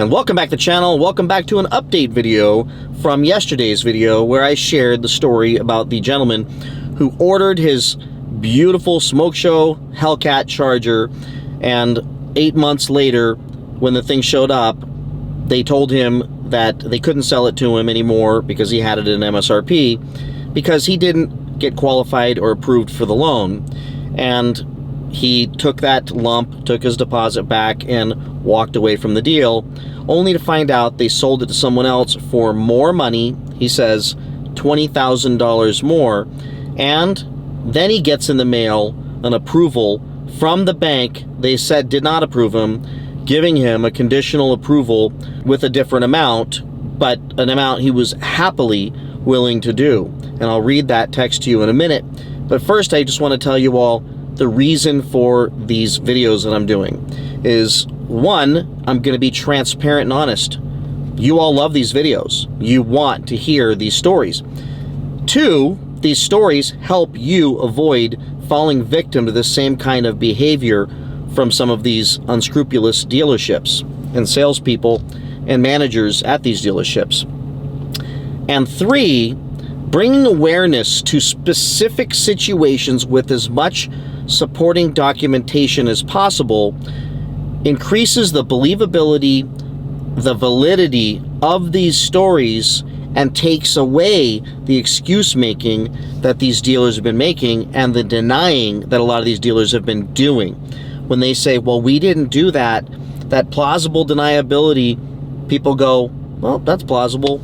And welcome back to the channel. Welcome back to an update video from yesterday's video where I shared the story about the gentleman who ordered his beautiful Smoke Show Hellcat Charger, and 8 months later when the thing showed up, they told him that they couldn't sell it to him anymore because he had it in MSRP because he didn't get qualified or approved for the loan. And he took that lump, took his deposit back, and walked away from the deal, only to find out they sold it to someone else for more money. He says $20,000 more. And then he gets in the mail an approval from the bank they said did not approve him, giving him a conditional approval with a different amount, but an amount he was happily willing to do. And I'll read that text to you in a minute. But first, I just want to tell you all the reason for these videos that I'm doing is, one, I'm going to be transparent and honest. You all love these videos. You want to hear these stories. Two, these stories help you avoid falling victim to the same kind of behavior from some of these unscrupulous dealerships and salespeople and managers at these dealerships. And three, bringing awareness to specific situations with as much supporting documentation as possible increases the believability, the validity of these stories, and takes away the excuse making that these dealers have been making and the denying that a lot of these dealers have been doing. When they say, well, we didn't do that, that plausible deniability, people go, well, that's plausible.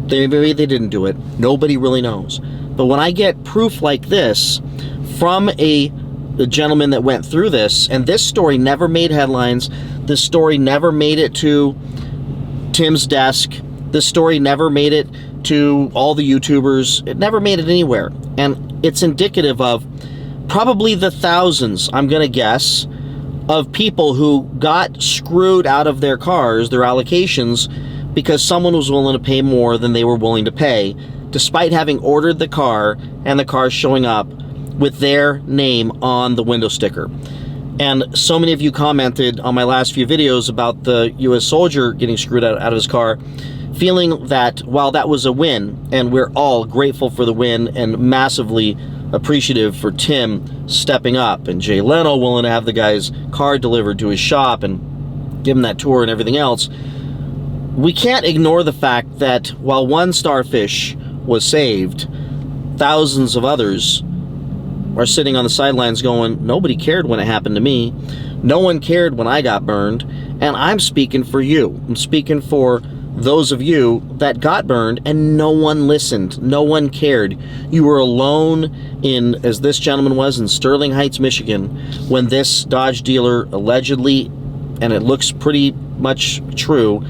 Maybe they didn't do it. Nobody really knows. But when I get proof like this from a gentleman that went through this, and this story never made headlines, this story never made it to Tim's desk, this story never made it to all the YouTubers, it never made it anywhere. And it's indicative of probably the thousands, I'm gonna guess, of people who got screwed out of their cars, their allocations, because someone was willing to pay more than they were willing to pay, despite having ordered the car and the car showing up with their name on the window sticker. And so many of you commented on my last few videos about the US soldier getting screwed out of his car, feeling that while that was a win, and we're all grateful for the win and massively appreciative for Tim stepping up and Jay Leno willing to have the guy's car delivered to his shop and give him that tour and everything else, we can't ignore the fact that while one starfish was saved, thousands of others are sitting on the sidelines going, nobody cared when it happened to me. No one cared when I got burned. And I'm speaking for you. I'm speaking for those of you that got burned and no one listened. No one cared. You were alone in, as this gentleman was, in Sterling Heights, Michigan, when this Dodge dealer allegedly, and it looks pretty much true,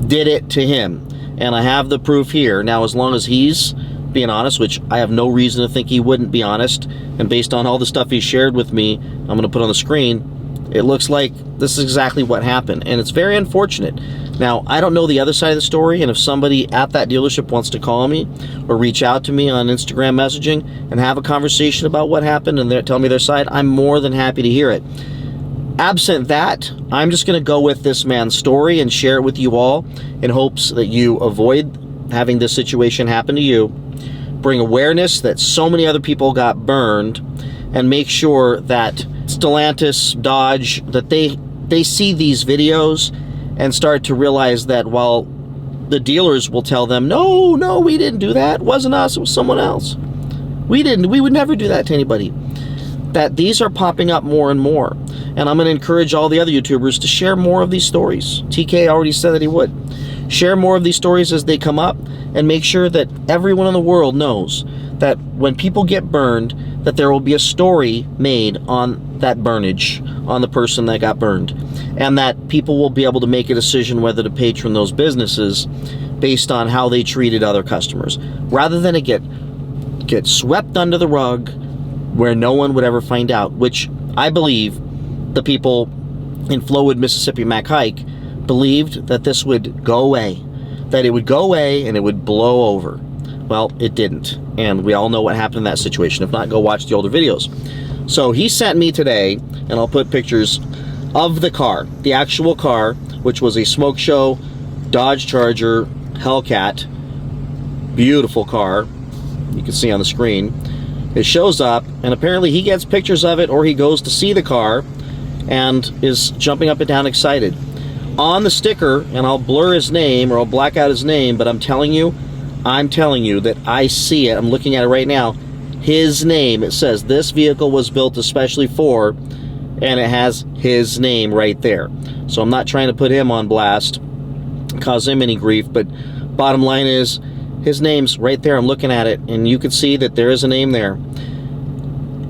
did it to him. And I have the proof here. Now, as long as he's being honest, which I have no reason to think he wouldn't be honest, and based on all the stuff he shared with me, I'm going to put on the screen, it looks like this is exactly what happened, and it's very unfortunate. Now, I don't know the other side of the story, and if somebody at that dealership wants to call me or reach out to me on Instagram messaging and have a conversation about what happened and tell me their side, I'm more than happy to hear it. Absent that, I'm just going to go with this man's story and share it with you all in hopes that you avoid having this situation happen to you, bring awareness that so many other people got burned, and make sure that Stellantis, Dodge, that they see these videos and start to realize that while the dealers will tell them, no, we didn't do that, it wasn't us, it was someone else. We would never do that to anybody. That these are popping up more and more. And I'm going to encourage all the other YouTubers to share more of these stories. TK already said that he would. Share more of these stories as they come up, and make sure that everyone in the world knows that when people get burned, that there will be a story made on that burnage, on the person that got burned, and that people will be able to make a decision whether to patron those businesses based on how they treated other customers, rather than it get swept under the rug where no one would ever find out, which I believe the people in Flowood, Mississippi, Mac Haik, believed that this would go away, that it would go away and it would blow over. Well, it didn't, and we all know what happened in that situation. If not, go watch the older videos. So he sent me today, and I'll put pictures of the car, the actual car, which was a Smoke Show Dodge Charger Hellcat. Beautiful car. You can see on the screen. It shows up, and apparently he gets pictures of it, or he goes to see the car and is jumping up and down excited. On the sticker, and I'll blur his name or I'll black out his name, but I'm telling you that I see it. I'm looking at it right now. His name, it says this vehicle was built especially for, and it has his name right there. So I'm not trying to put him on blast, cause him any grief, but bottom line is his name's right there. I'm looking at it, and you can see that there is a name there.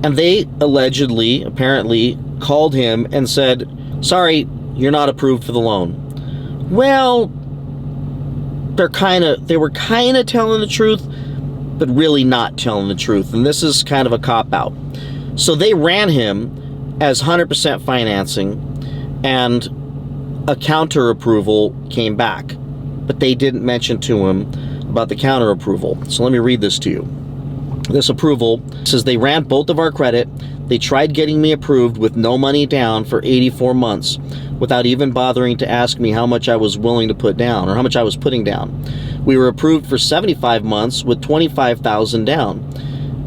And they allegedly, apparently, called him and said, sorry, you're not approved for the loan. Well, they were kind of telling the truth, but really not telling the truth. And this is kind of a cop-out. So they ran him as 100% financing, and a counter approval came back. But they didn't mention to him about the counter approval. So let me read this to you. This approval says they ran both of our credit. They tried getting me approved with no money down for 84 months without even bothering to ask me how much I was willing to put down or how much I was putting down. We were approved for 75 months with $25,000 down.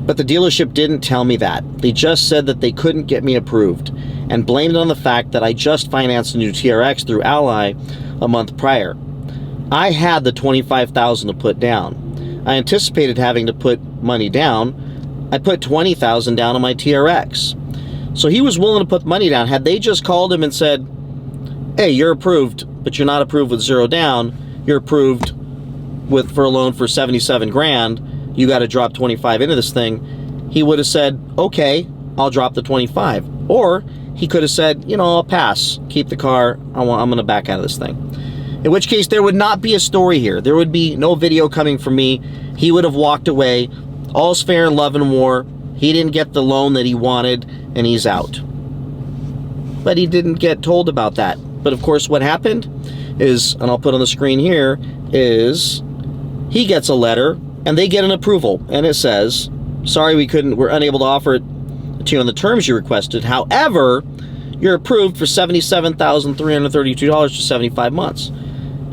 But the dealership didn't tell me that. They just said that they couldn't get me approved and blamed it on the fact that I just financed a new TRX through Ally a month prior. I had the $25,000 to put down. I anticipated having to put money down. I put $20,000 down on my TRX. So he was willing to put money down. Had they just called him and said, hey, you're approved, but you're not approved with zero down, you're approved for a loan for 77 grand, you got to drop 25 into this thing, he would have said, okay, I'll drop the 25. Or he could have said, you know, I'll pass, keep the car, I'm going to back out of this thing. In which case, there would not be a story here. There would be no video coming from me. He would have walked away. All's fair in love and war. He didn't get the loan that he wanted, and he's out. But he didn't get told about that. But of course, what happened is, and I'll put on the screen here, is he gets a letter, and they get an approval. And it says, sorry, we're unable to offer it to you on the terms you requested. However, you're approved for $77,332 for 75 months.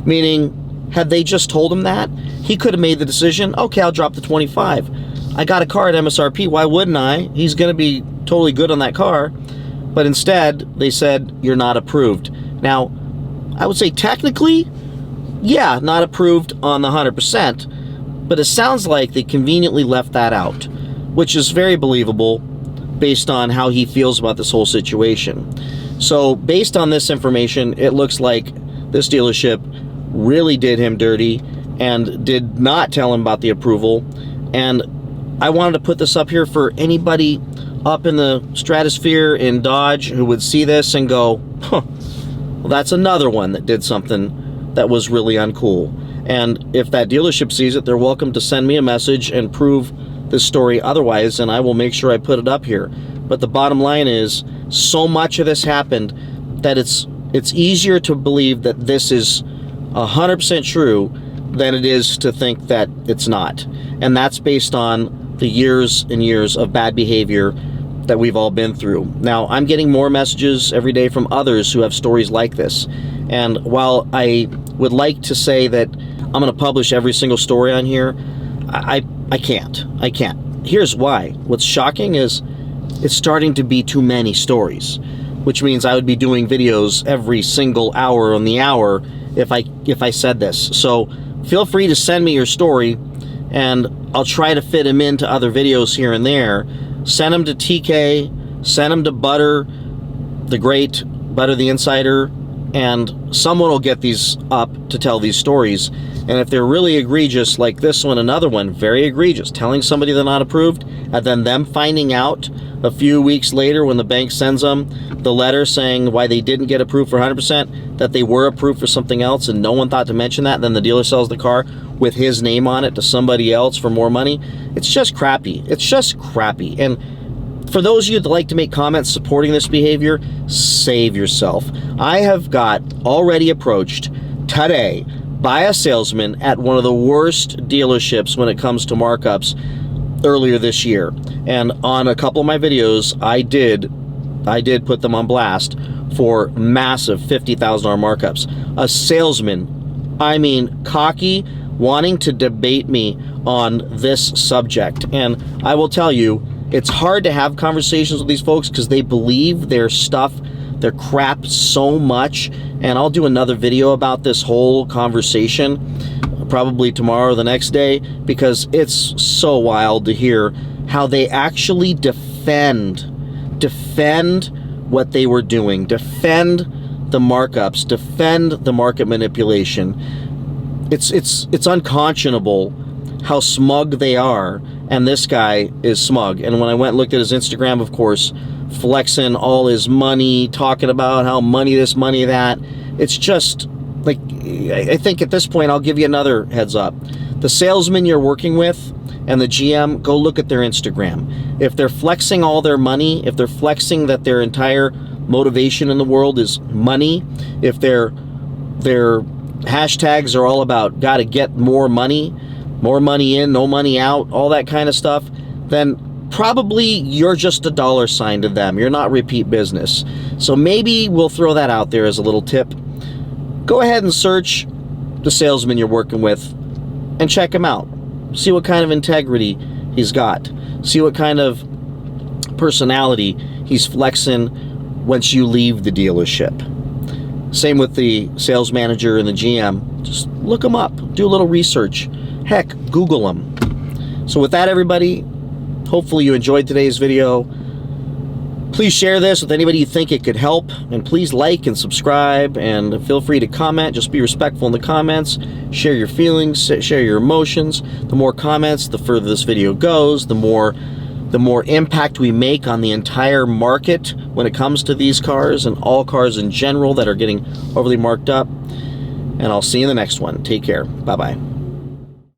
Meaning, had they just told him that, he could have made the decision, okay, I'll drop the 25. I got a car at MSRP, why wouldn't I? He's going to be totally good on that car. But instead, they said, you're not approved. Now, I would say technically, yeah, not approved on the 100%, but it sounds like they conveniently left that out, which is very believable based on how he feels about this whole situation. So, based on this information, it looks like this dealership really did him dirty and did not tell him about the approval. And I wanted to put this up here for anybody up in the stratosphere in Dodge who would see this and go, huh, well, that's another one that did something that was really uncool. And if that dealership sees it, they're welcome to send me a message and prove this story otherwise, and I will make sure I put it up here. But the bottom line is, so much of this happened that it's easier to believe that this is 100% true than it is to think that it's not. And that's based on the years and years of bad behavior that we've all been through. Now, I'm getting more messages every day from others who have stories like this. And while I would like to say that I'm going to publish every single story on here, I can't. I can't. Here's why. What's shocking is it's starting to be too many stories, which means I would be doing videos every single hour on the hour if I said this. So feel free to send me your story, and I'll try to fit them into other videos here and there. Send them to TK, send them to Butter, the Great, Butter the Insider, and someone will get these up to tell these stories. And if they're really egregious, like this one, another one, very egregious, telling somebody they're not approved, and then them finding out a few weeks later when the bank sends them the letter saying why they didn't get approved for 100%, that they were approved for something else and no one thought to mention that, and then the dealer sells the car with his name on it to somebody else for more money. It's just crappy. It's just crappy. And for those of you that like to make comments supporting this behavior, save yourself. I have got already approached today by a salesman at one of the worst dealerships when it comes to markups earlier this year. And on a couple of my videos, I did put them on blast for massive $50,000 markups. A salesman, I mean cocky, wanting to debate me on this subject. And I will tell you, it's hard to have conversations with these folks because they believe their stuff, their crap so much. And I'll do another video about this whole conversation probably tomorrow or the next day, because it's so wild to hear how they actually defend what they were doing, defend the markups, defend the market manipulation. It's unconscionable how smug they are, and this guy is smug. And when I went and looked at his Instagram, of course, flexing all his money, talking about how money this, money that, it's just like, I think at this point, I'll give you another heads up. The salesman you're working with and the GM, go look at their Instagram. If they're flexing all their money, if they're flexing that their entire motivation in the world is money, if their hashtags are all about gotta get more money in, no money out, all that kind of stuff, then probably you're just a dollar sign to them. You're not repeat business. So maybe we'll throw that out there as a little tip. Go ahead and search the salesman you're working with and check him out. See what kind of integrity he's got. See what kind of personality he's flexing once you leave the dealership. Same with the sales manager and the GM. Just look them up. Do a little research. Heck, Google them. So with that, everybody, hopefully you enjoyed today's video. Please share this with anybody you think it could help, and please like and subscribe, and feel free to comment. Just be respectful in the comments. Share your feelings, share your emotions. The more comments, the further this video goes, the more impact we make on the entire market when it comes to these cars and all cars in general that are getting overly marked up. And I'll see you in the next one. Take care. Bye-bye.